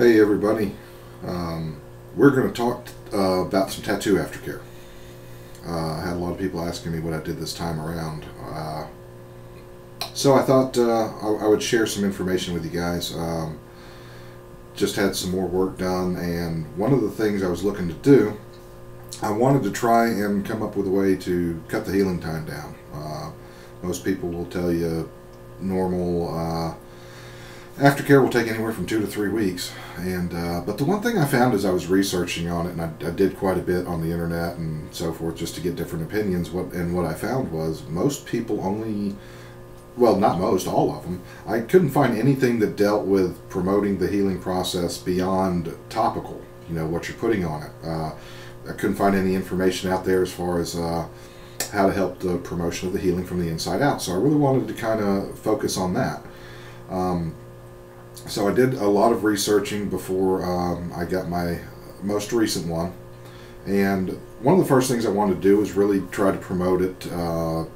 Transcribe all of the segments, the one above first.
Hey everybody, we're going to talk about some tattoo aftercare. I had a lot of people asking me what I did this time around. So I thought I would share some information with you guys. Just had some more work done, and one of the things I was looking to do, I wanted to try and come up with a way to cut the healing time down. Most people will tell you normal aftercare will take anywhere from 2 to 3 weeks, and but the one thing I found as I was researching on it, and I did quite a bit on the internet and so forth just to get different opinions. What I found was most people only, well, not most, all of them. I couldn't find anything that dealt with promoting the healing process beyond topical. You know, what you're putting on it. I couldn't find any information out there as far as how to help the promotion of the healing from the inside out. So I really wanted to kind of focus on that. So I did a lot of researching before I got my most recent one, and one of the first things I wanted to do was really try to promote it to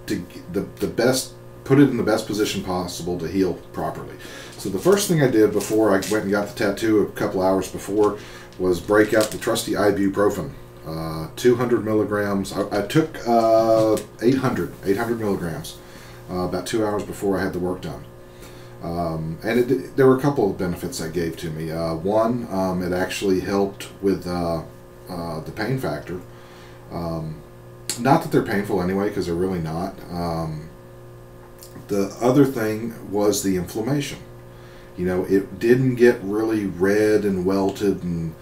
the best, put it in the best position possible to heal properly. So the first thing I did before I went and got the tattoo a couple hours before was break out the trusty ibuprofen, 200 milligrams. I took 800 milligrams about 2 hours before I had the work done. And there were a couple of benefits that gave to me. One, it actually helped with the pain factor. Not that they're painful anyway, because they're really not. The other thing was the inflammation. You know, it didn't get really red and welted and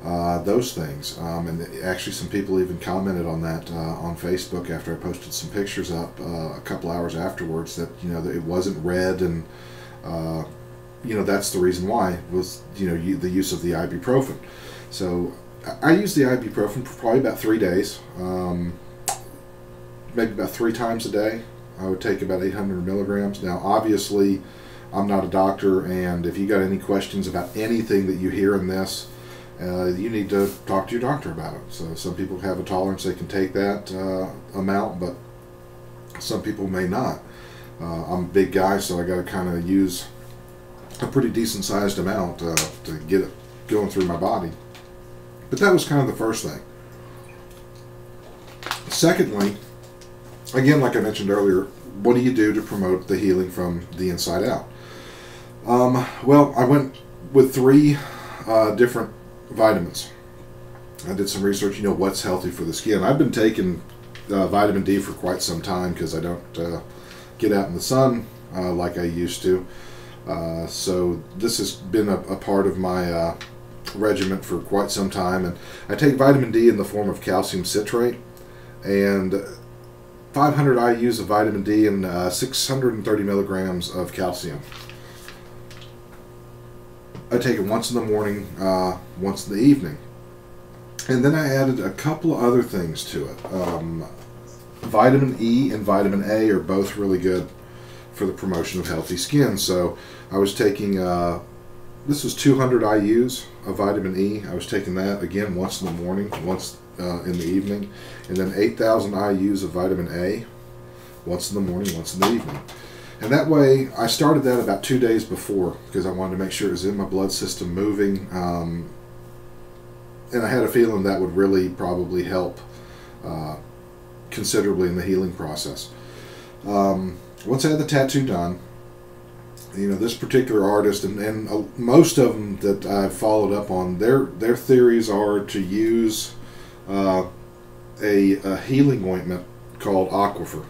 those things. And actually some people even commented on that on Facebook after I posted some pictures up a couple hours afterwards, that, you know, that it wasn't red, and you know, that's the reason why, was, you know, the use of the ibuprofen. So I used the ibuprofen for probably about 3 days, maybe about 3 times a day. I would take about 800 milligrams. Now obviously I'm not a doctor, and if you got any questions about anything that you hear in this, you need to talk to your doctor about it. So some people have a tolerance, they can take that amount, but some people may not. I'm a big guy, so I got to kind of use a pretty decent sized amount to get it going through my body. But that was kind of the first thing. Secondly, again, like I mentioned earlier, what do you do to promote the healing from the inside out? Well, I went with 3 different vitamins. I did some research, you know, what's healthy for the skin. I've been taking vitamin D for quite some time because I don't get out in the sun like I used to. So this has been a part of my regimen for quite some time, and I take vitamin D in the form of calcium citrate, and 500 IUs of vitamin D and 630 milligrams of calcium. I take it once in the morning, once in the evening. And then I added a couple of other things to it. Vitamin E and vitamin A are both really good for the promotion of healthy skin. So I was taking, this was 200 IUs of vitamin E. I was taking that again once in the morning, once in the evening. And then 8,000 IUs of vitamin A, once in the morning, once in the evening. And that way, I started that about 2 days before, because I wanted to make sure it was in my blood system moving. And I had a feeling that would really probably help considerably in the healing process. Once I had the tattoo done, you know, this particular artist and most of them that I've followed up on, their theories are to use a healing ointment called Aquifer.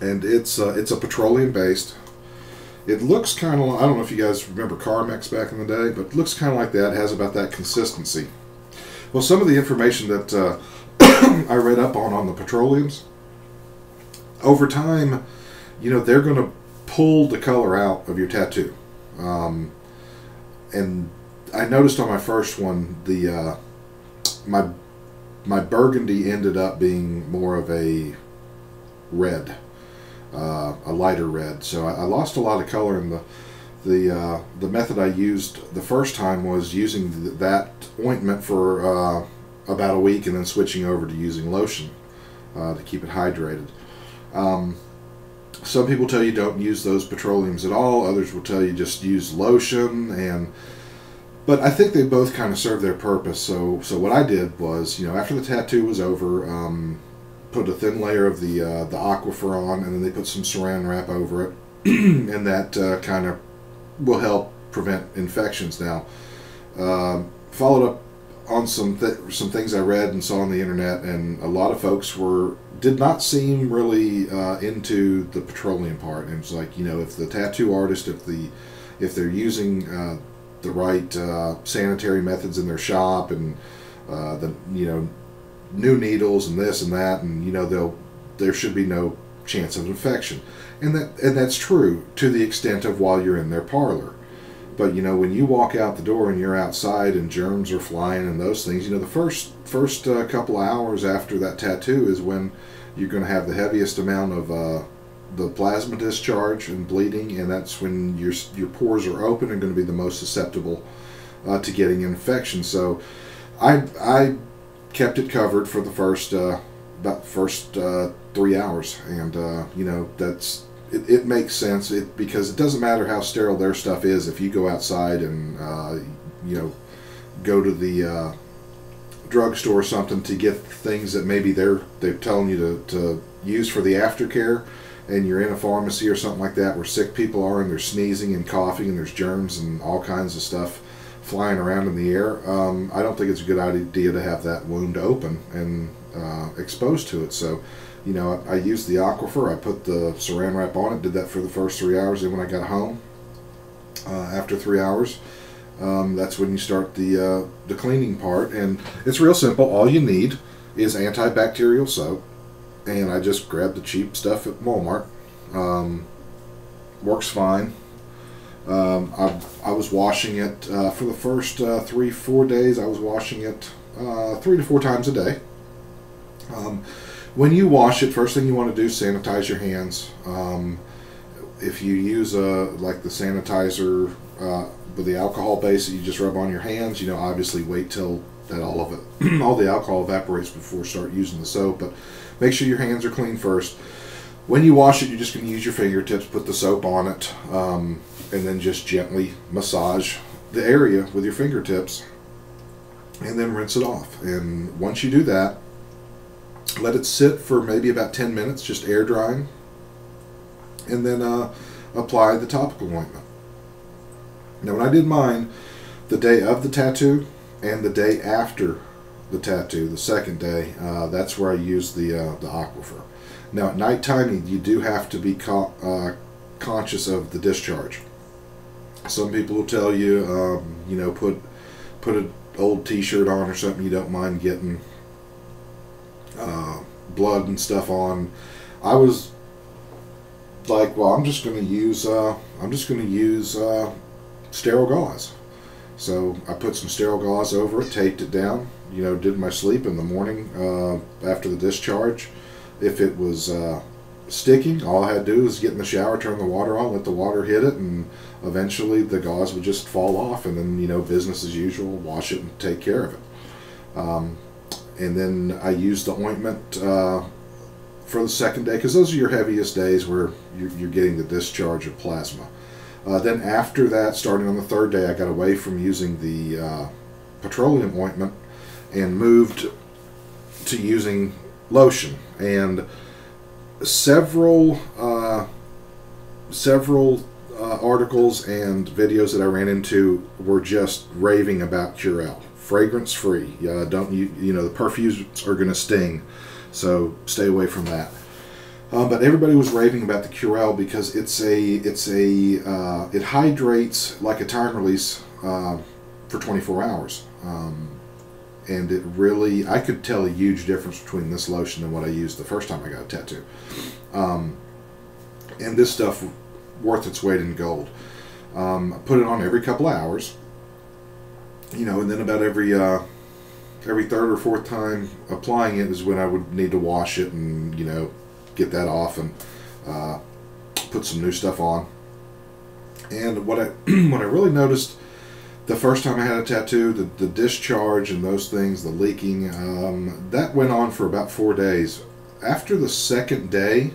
And it's a petroleum based. It looks kind of, I don't know if you guys remember Carmex back in the day, but it looks kind of like that. It has about that consistency. Well, some of the information that I read up on the petroleums, over time, you know, they're going to pull the color out of your tattoo. And I noticed on my first one, the my burgundy ended up being more of a red. A lighter red, so I lost a lot of color. In the method I used the first time was using that ointment for about a week, and then switching over to using lotion to keep it hydrated. Some people tell you don't use those petroleums at all. Others will tell you just use lotion, but I think they both kind of serve their purpose. So what I did was, after the tattoo was over, put a thin layer of the aquifer on, and then they put some saran wrap over it, and that kind of will help prevent infections. Now, followed up on some things I read and saw on the internet, and a lot of folks did not seem really into the petroleum part. And it was like, if the tattoo artist, if they're using the right sanitary methods in their shop, and new needles and this and that, and there should be no chance of infection, and that's true to the extent of while you're in their parlor. But when you walk out the door and you're outside and germs are flying and those things, the first couple of hours after that tattoo is when you're going to have the heaviest amount of the plasma discharge and bleeding, and that's when your pores are open and going to be the most susceptible to getting infection. So I kept it covered for the first 3 hours, and that's. It makes sense because it doesn't matter how sterile their stuff is. If you go outside and go to the drugstore or something to get things that maybe they're telling you to use for the aftercare, and you're in a pharmacy or something like that where sick people are and they're sneezing and coughing and there's germs and all kinds of stuff flying around in the air, I don't think it's a good idea to have that wound open and exposed to it. So I used the aquifer, I put the saran wrap on it, did that for the first 3 hours. Then when I got home, after 3 hours, that's when you start the cleaning part. And it's real simple. All you need is antibacterial soap, and I just grabbed the cheap stuff at Walmart. Works fine. I was washing it for the first 3-4 days. I was washing it 3 to 4 times a day. When you wash it, first thing you want to do is sanitize your hands. If you use like the sanitizer with the alcohol base that you just rub on your hands, obviously wait till that all the alcohol evaporates before start using the soap. But make sure your hands are clean first. When you wash it, you're just going to use your fingertips, put the soap on it, and then just gently massage the area with your fingertips, and then rinse it off. And once you do that, let it sit for maybe about 10 minutes, just air drying, and then apply the topical ointment. Now, when I did mine, the day of the tattoo and the day after the tattoo, the second day, that's where I used the aquifer. Now, at nighttime, you do have to be conscious of the discharge. Some people will tell you, put an old T-shirt on or something you don't mind getting blood and stuff on. I was like, well, I'm just going to use sterile gauze. So I put some sterile gauze over it, taped it down. Did my sleep in the morning after the discharge. If it was sticking, all I had to do was get in the shower, turn the water on, let the water hit it, and eventually the gauze would just fall off, and then business as usual, wash it and take care of it. And then I used the ointment for the second day, because those are your heaviest days where you're getting the discharge of plasma. Then after that, starting on the third day, I got away from using the petroleum ointment and moved to using lotion. And several articles and videos that I ran into were just raving about Curel. Fragrance free. The perfumes are going to sting, so stay away from that. But everybody was raving about the Curel because it hydrates like a time release for 24 hours. And it really, I could tell a huge difference between this lotion and what I used the first time I got a tattoo. And this stuff worth its weight in gold. I put it on every couple of hours. And then about every third or fourth time applying it is when I would need to wash it and get that off and put some new stuff on. And what I really noticed the first time I had a tattoo, the discharge and those things, the leaking, that went on for about 4 days. After the second day,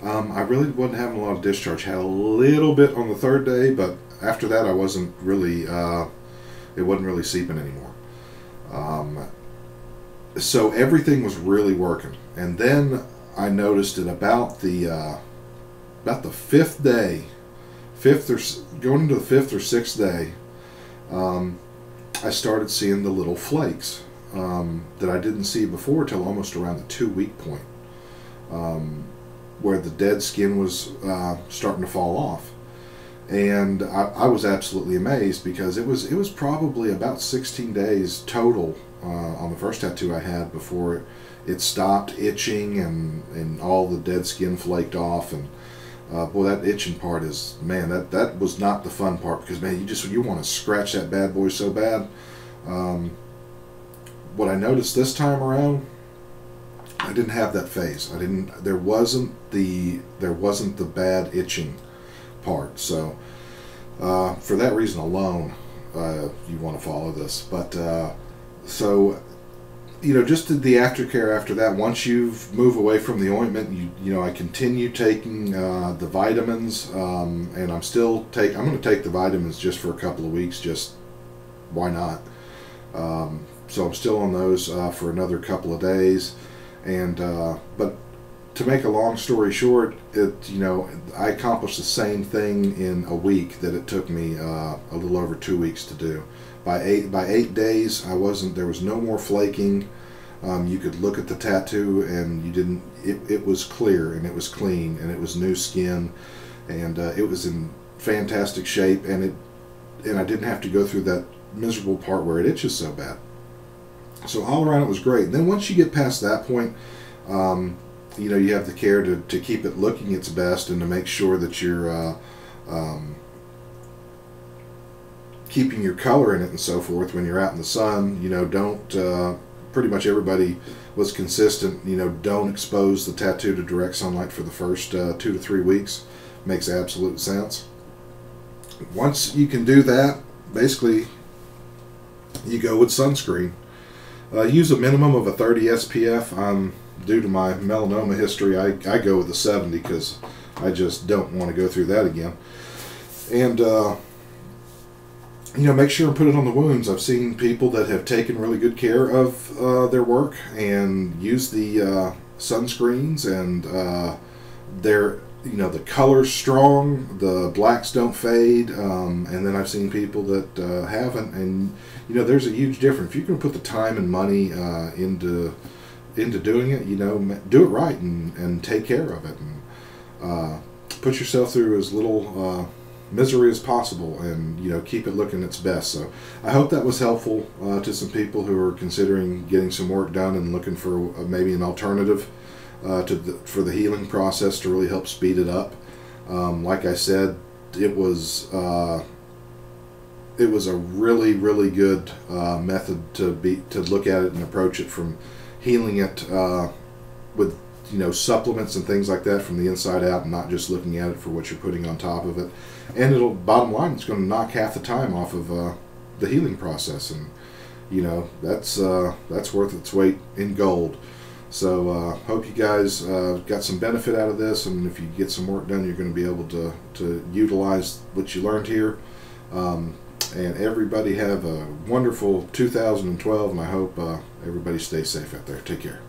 I really wasn't having a lot of discharge. Had a little bit on the third day, but after that I wasn't really, it wasn't really seeping anymore. So everything was really working. And then I noticed at about the fifth day, going into the fifth or sixth day, I started seeing the little flakes that I didn't see before till almost around the 2 week point, where the dead skin was starting to fall off. And I was absolutely amazed, because it was probably about 16 days total on the first tattoo I had before it stopped itching and all the dead skin flaked off. And boy, that itching part is, man, that was not the fun part, because man, you want to scratch that bad boy so bad. What I noticed this time around, I didn't have that phase. There wasn't the bad itching part. So for that reason alone, you want to follow this. But so, just the aftercare after that. Once you move away from the ointment, I continue taking the vitamins, and I'm going to take the vitamins just for a couple of weeks. Just why not? So I'm still on those for another couple of days, and but to make a long story short, I accomplished the same thing in a week that it took me a little over 2 weeks to do. By 8 days, there was no more flaking. You could look at the tattoo and it was clear, and it was clean, and it was new skin, and it was in fantastic shape, and I didn't have to go through that miserable part where it itches so bad. So all around it was great. And then once you get past that point, you have the care to keep it looking its best, and to make sure that you're keeping your color in it and so forth when you're out in the sun. Don't pretty much everybody was consistent. Don't expose the tattoo to direct sunlight for the first 2 to 3 weeks. Makes absolute sense. Once you can do that, basically you go with sunscreen. Use a minimum of a 30 SPF. Due to my melanoma history, I go with a 70, because I just don't want to go through that again. And make sure and put it on the wounds. I've seen people that have taken really good care of their work and use the sunscreens, and the color's strong, the blacks don't fade, and then I've seen people that haven't, and there's a huge difference. If you can put the time and money into doing it, do it right, and take care of it, and put yourself through as little misery as possible, and keep it looking its best. So I hope that was helpful to some people who are considering getting some work done and looking for maybe an alternative for the healing process to really help speed it up. Like I said, it was a really, really good method to look at it and approach it, from healing it with supplements and things like that from the inside out, and not just looking at it for what you're putting on top of it. And bottom line, it's going to knock half the time off of the healing process, and that's worth its weight in gold. So hope you guys got some benefit out of this, and if you get some work done, you're going to be able to utilize what you learned here. And everybody have a wonderful 2012, and I hope everybody stays safe out there. Take care.